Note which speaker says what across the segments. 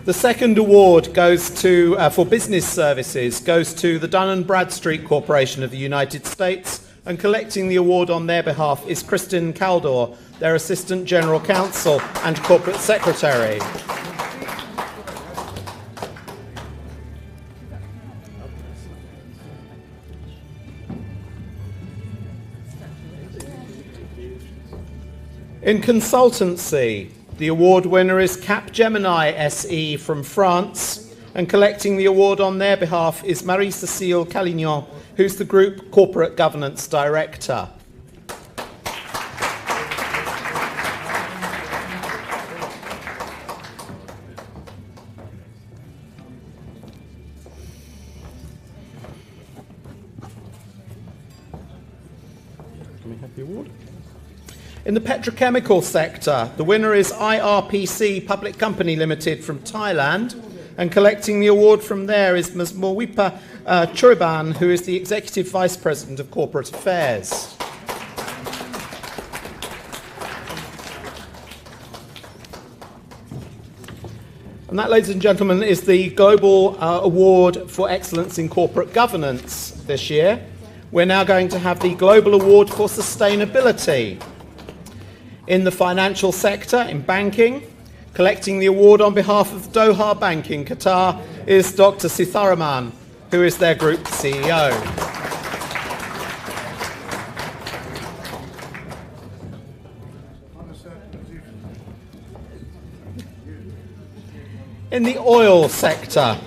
Speaker 1: The second award goes to, for business services, goes to the Dun & Bradstreet Corporation of the United States, and collecting the award on their behalf is Kristen Caldor, their Assistant General Counsel and Corporate Secretary. In consultancy, the award winner is Capgemini SE from France, and collecting the award on their behalf is Marie-Cécile Calignon, who's the Group Corporate Governance Director. Can we have the award? In the petrochemical sector, the winner is IRPC Public Company Limited from Thailand, and collecting the award from there is Ms. Morwipa Churiban, who is the Executive Vice President of Corporate Affairs. And that, ladies and gentlemen, is the Global Award for Excellence in Corporate Governance this year. We're now going to have the Global Award for Sustainability. In the financial sector, in banking, collecting the award on behalf of Doha Bank in Qatar is Dr. Sitharaman, who is their Group CEO. In the oil sector,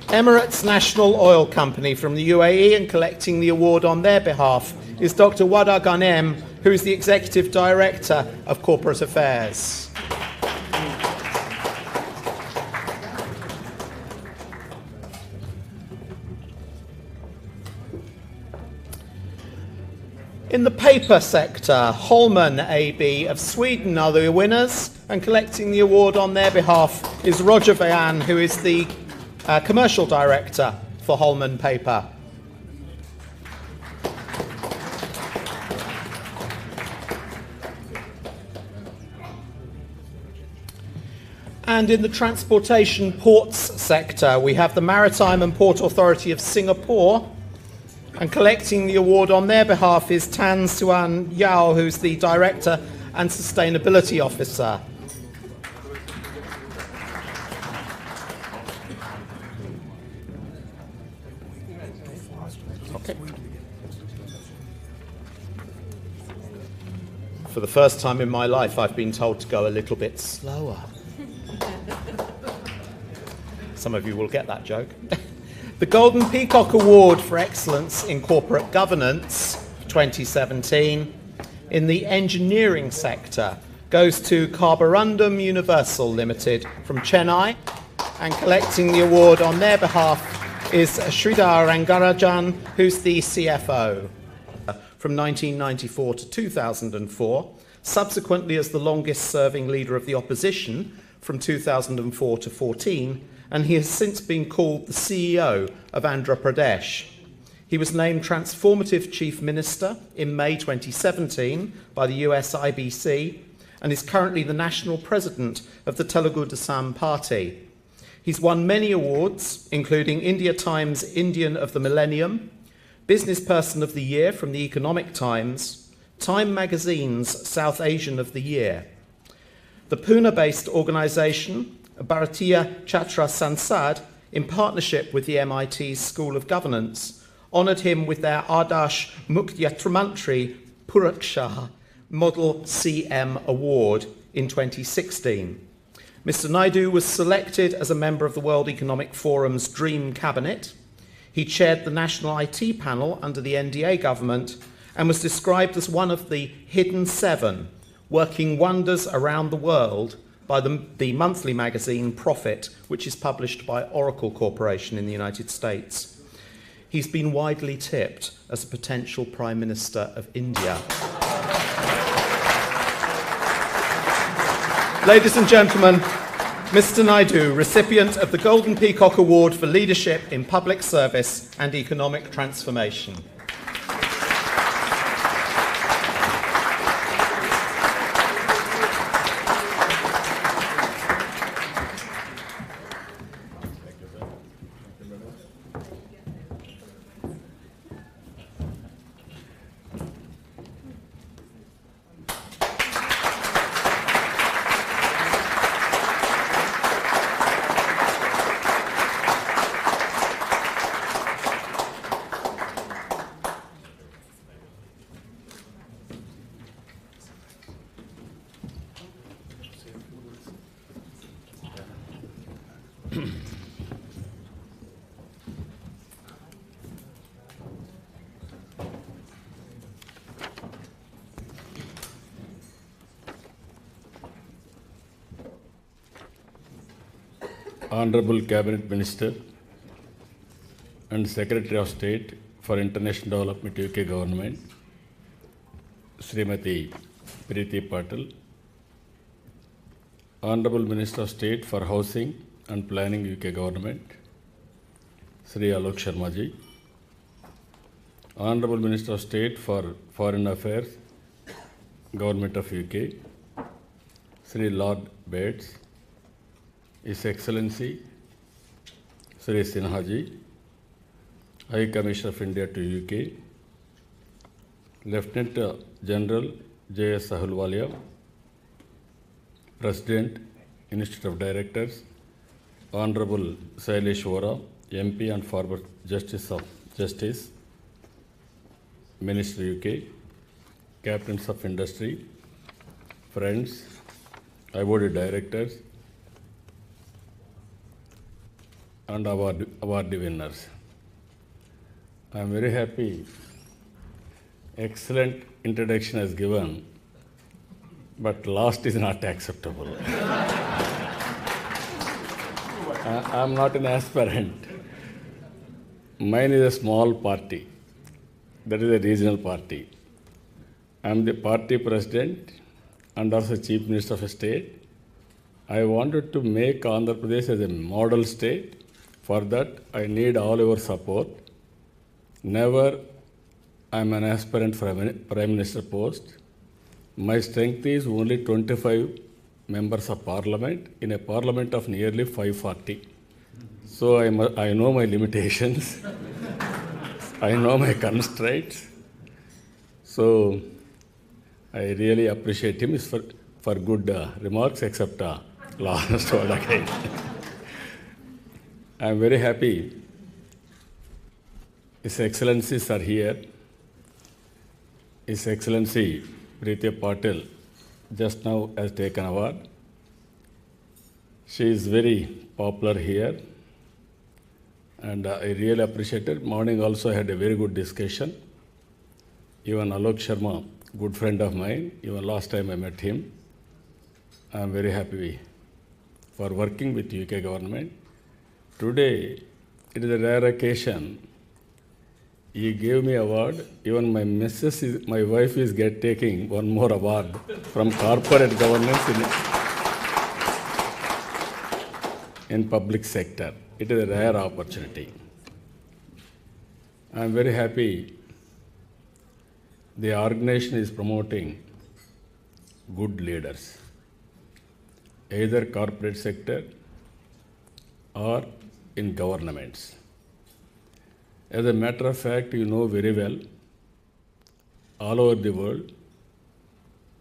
Speaker 1: Emirates National Oil Company from the UAE, and collecting the award on their behalf is Dr. Wada Ghanem, who is the Executive Director of Corporate Affairs. In the paper sector, Holman AB of Sweden are the winners, and collecting the award on their behalf is Roger Vejan, who is the Commercial Director for Holman Paper. And in the transportation ports sector, we have the Maritime and Port Authority of Singapore, and collecting the award on their behalf is Tan Suan Yao, who's the Director and Sustainability Officer. Okay. For the first time in my life, I've been told to go a little bit slower. Some of you will get that joke. The Golden Peacock Award for Excellence in Corporate Governance 2017 in the engineering sector goes to Carborundum Universal Limited from Chennai, and collecting the award on their behalf is Sridhar Rangarajan, who's the CFO. From 1994 to 2004, subsequently as the longest-serving leader of the opposition from 2004 to 14, and he has since been called the CEO of Andhra Pradesh. He was named Transformative Chief Minister in May 2017 by the US IBC, and is currently the National President of the Telugu Desam Party. He's won many awards, including India Times Indian of the Millennium, Business Person of the Year from the Economic Times, Time Magazine's South Asian of the Year. The Pune-based organisation, Bharatiya Chhatra Sansad, in partnership with the MIT's School of Governance, honoured him with their Adarsh Mukhyamantri Puraksha Model CM Award in 2016. Mr. Naidu was selected as a member of the World Economic Forum's Dream Cabinet. He chaired the National IT panel under the NDA government, and was described as one of the Hidden Seven, working wonders around the world, by the monthly magazine Profit, which is published by Oracle Corporation in the United States. He's been widely tipped as a potential Prime Minister of India. Ladies and gentlemen, Mr. Naidu, recipient of the Golden Peacock Award for Leadership in Public Service and Economic Transformation.
Speaker 2: Honorable Cabinet Minister and Secretary of State for International Development UK Government, Srimati Preeti Patil, Honorable Minister of State for Housing and Planning UK Government, Sri Alok Sharma ji, Honorable Minister of State for Foreign Affairs, Government of UK, Sri Lord Bates, His Excellency Sri Sinha ji, High Commissioner of India to UK, Lieutenant General J.S. Ahluwalia, President, Institute of Directors, Honorable Sailesh Vora, MP and former Justice, Minister UK, Captains of Industry, friends, awarded directors, and award winners. I am very happy. Excellent introduction is given, but last is not acceptable. I am not an aspirant. Mine is a small party. That is a regional party. I am the party president and also Chief Minister of a state. I wanted to make Andhra Pradesh as a model state. For that, I need all your support. Never I am an aspirant for a Prime Minister post. My strength is only 25 members of Parliament in a Parliament of nearly 540. So I know my limitations. I know my constraints. So I really appreciate him for good remarks, except last word again. I am very happy His Excellencies are here. His Excellency Preeti Patil just now has taken award. She is very popular here, and I really appreciate it. Morning also I had a very good discussion. Even Alok Sharma, good friend of mine, even last time I met him. I am very happy for working with UK government. Today, it is a rare occasion. He gave me award. Even my wife is taking one more award from corporate governance in public sector. It is a rare opportunity. I am very happy the organization is promoting good leaders, either corporate sector or in governments. As a matter of fact, you know very well, all over the world,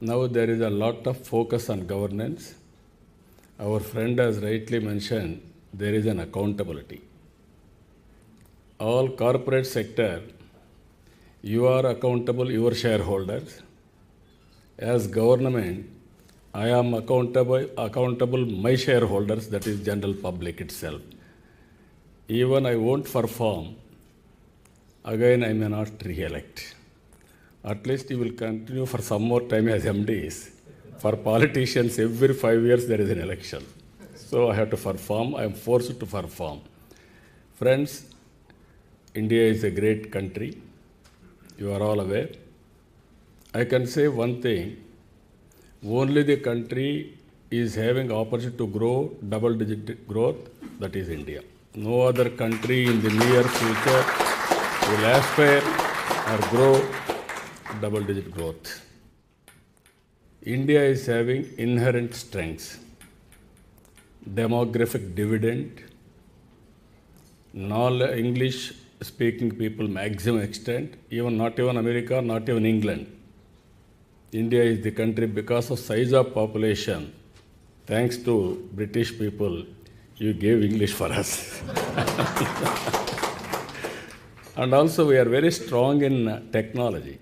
Speaker 2: now there is a lot of focus on governance. Our friend has rightly mentioned, there is an accountability. All corporate sector, you are accountable, your shareholders. As government, I am accountable my shareholders, that is general public itself. Even I won't perform, again I may not re-elect. At least you will continue for some more time as MDs. For politicians, every 5 years there is an election. So I have to perform, I am forced to perform. Friends, India is a great country. You are all aware. I can say one thing, only the country is having opportunity to grow double-digit growth, that is India. No other country in the near future will aspire or grow double-digit growth. India is having inherent strengths, demographic dividend, English speaking people maximum extent, not even America, not even England. India is the country because of size of population. Thanks to British people, you gave English for us. And also we are very strong in technology.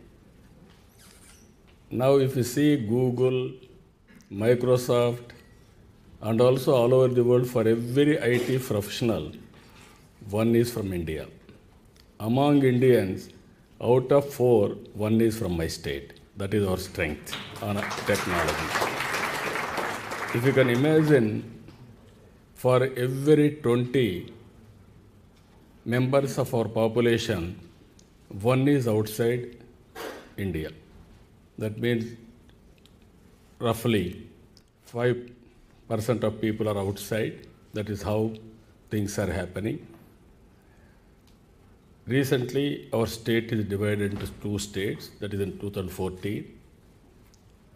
Speaker 2: Now if you see Google, Microsoft, And also all over the world, for every IT professional, one is from India. Among Indians, out of 4, one is from my state. That is our strength on technology. If you can imagine, for every 20 members of our population, one is outside India. That means roughly 5% of people are outside. That is how things are happening. Recently, our state is divided into 2 states, that is in 2014.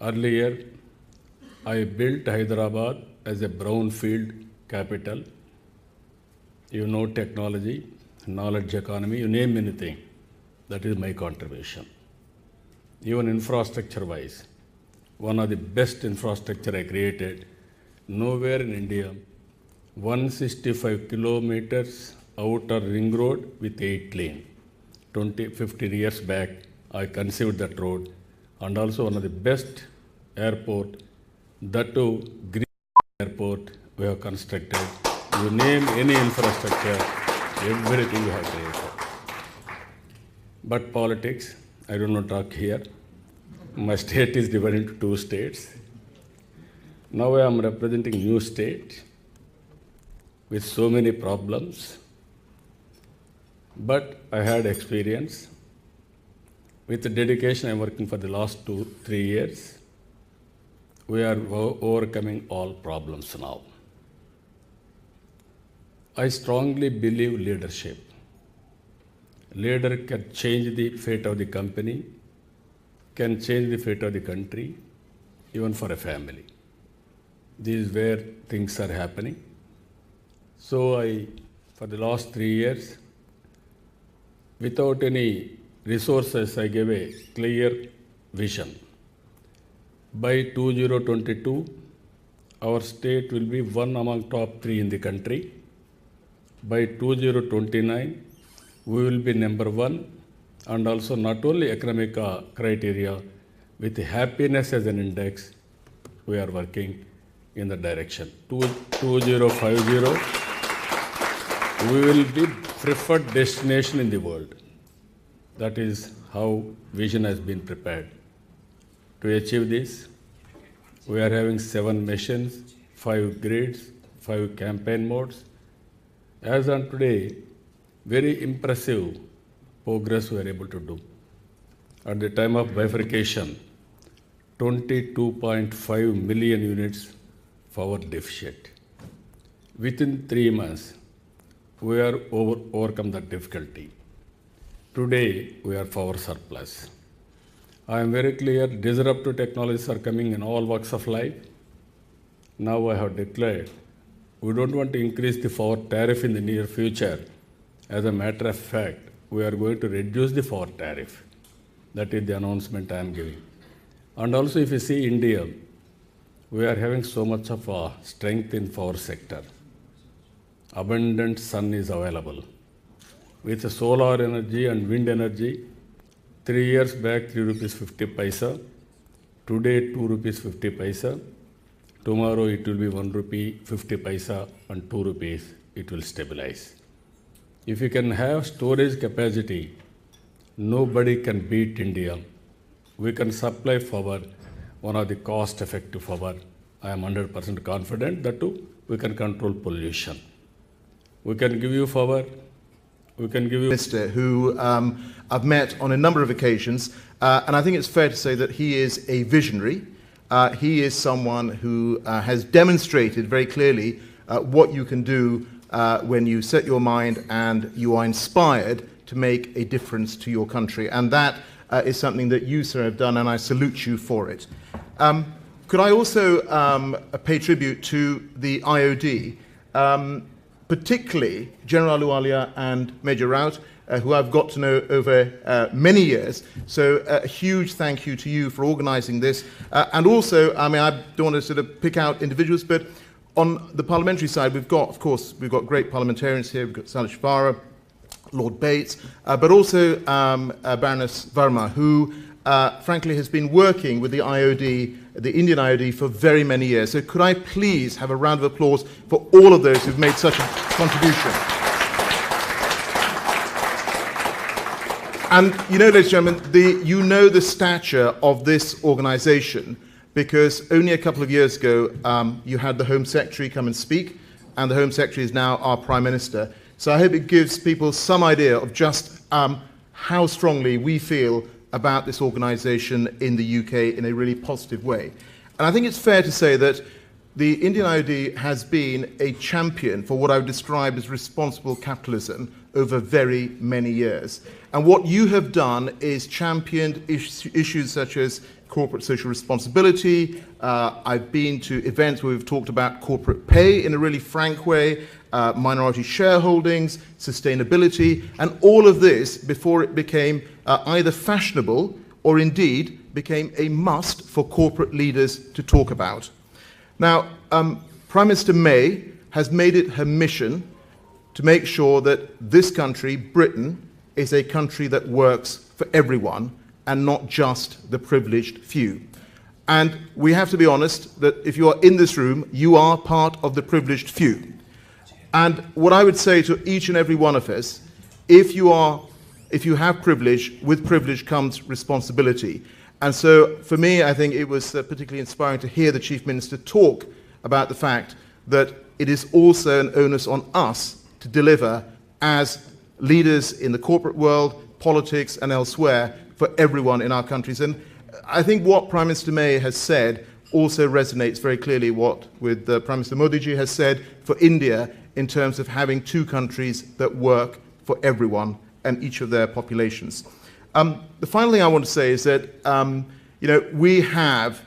Speaker 2: Earlier, I built Hyderabad as a brownfield capital. You know technology, knowledge economy, you name anything. That is my contribution. Even infrastructure-wise, one of the best infrastructure I created. Nowhere in India, 165 kilometers outer ring road with 8 lane. 15 years back, I conceived that road, and also one of the best airport, that too, green airport we have constructed. You name any infrastructure, everything we have created. But politics, I do not talk here. My state is divided into 2 states. Now I am representing new state with so many problems. But I had experience. With the dedication, I am working for the last 2-3 years. We are overcoming all problems now. I strongly believe leadership. Leader can change the fate of the company, can change the fate of the country, even for a family. This is where things are happening. So for the last 3 years, without any resources, I gave a clear vision. By 2022, our state will be one among top 3 in the country. By 2029, we will be number 1, and also not only economic criteria, with happiness as an index, we are working in the direction. 2050, we will be preferred destination in the world. That is how vision has been prepared. To achieve this, we are having 7 missions, 5 grids, 5 campaign modes. As on today, very impressive progress we are able to do. At the time of bifurcation, 22.5 million units power deficit. Within 3 months, we are overcome that difficulty. Today, we are power surplus. I am very clear, disruptive technologies are coming in all walks of life. Now I have declared, we don't want to increase the power tariff in the near future. As a matter of fact, we are going to reduce the power tariff. That is the announcement I am giving. And also, if you see India, we are having so much of strength in power sector. Abundant sun is available. With solar energy and wind energy, 3 years back, 3 rupees 50 paisa. Today, 2 rupees 50 paisa. Tomorrow, it will be 1 rupee 50 paisa, and 2 rupees, it will stabilize. If you can have storage capacity, nobody can beat India. We can supply power, one of the cost-effective power. I am 100% confident that too, we can control pollution. We can give you power. We can give you...
Speaker 3: Minister who I've met on a number of occasions, and I think it's fair to say that he is a visionary. He is someone who has demonstrated very clearly what you can do when you set your mind and you are inspired to make a difference to your country. And that is something that you, sir, have done, and I salute you for it. Could I also pay tribute to the IOD, particularly General Aluwalia and Major Raut, who I've got to know over many years. So a huge thank you to you for organising this. And also, I mean, I don't want to sort of pick out individuals, but on the parliamentary side, we've got, of course, we've got great parliamentarians here. We've got Salish Farah, Lord Bates, but also Baroness Verma, who frankly has been working with the IOD the Indian IOD for very many years. So could I please have a round of applause for all of those who've made such a contribution. And you know, ladies and gentlemen, you know the stature of this organization because only a couple of years ago you had the Home Secretary come and speak, and the Home Secretary is now our Prime Minister. So I hope it gives people some idea of just how strongly we feel about this organization in the UK in a really positive way. And I think it's fair to say that the Indian IOD has been a champion for what I would describe as responsible capitalism over very many years. And what you have done is championed issues such as corporate social responsibility. I've been to events where we've talked about corporate pay in a really frank way, minority shareholdings, sustainability, and all of this before it became either fashionable or indeed became a must for corporate leaders to talk about. Now, Prime Minister May has made it her mission to make sure that this country, Britain, is a country that works for everyone and not just the privileged few. And we have to be honest that if you are in this room, you are part of the privileged few. And what I would say to each and every one of us, if you have privilege, with privilege comes responsibility. And so for me, I think it was particularly inspiring to hear the Chief Minister talk about the fact that it is also an onus on us to deliver as leaders in the corporate world, politics and elsewhere for everyone in our countries. And I think what Prime Minister May has said also resonates very clearly with Prime Minister Modi ji has said for India in terms of having two countries that work for everyone and each of their populations. The final thing I want to say is that we have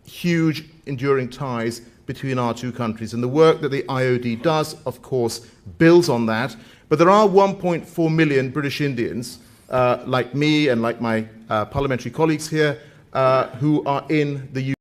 Speaker 3: huge enduring ties between our two countries, and the work that the IOD does, of course, builds on that. But there are 1.4 million British Indians, like me and like my parliamentary colleagues here, who are in the UK.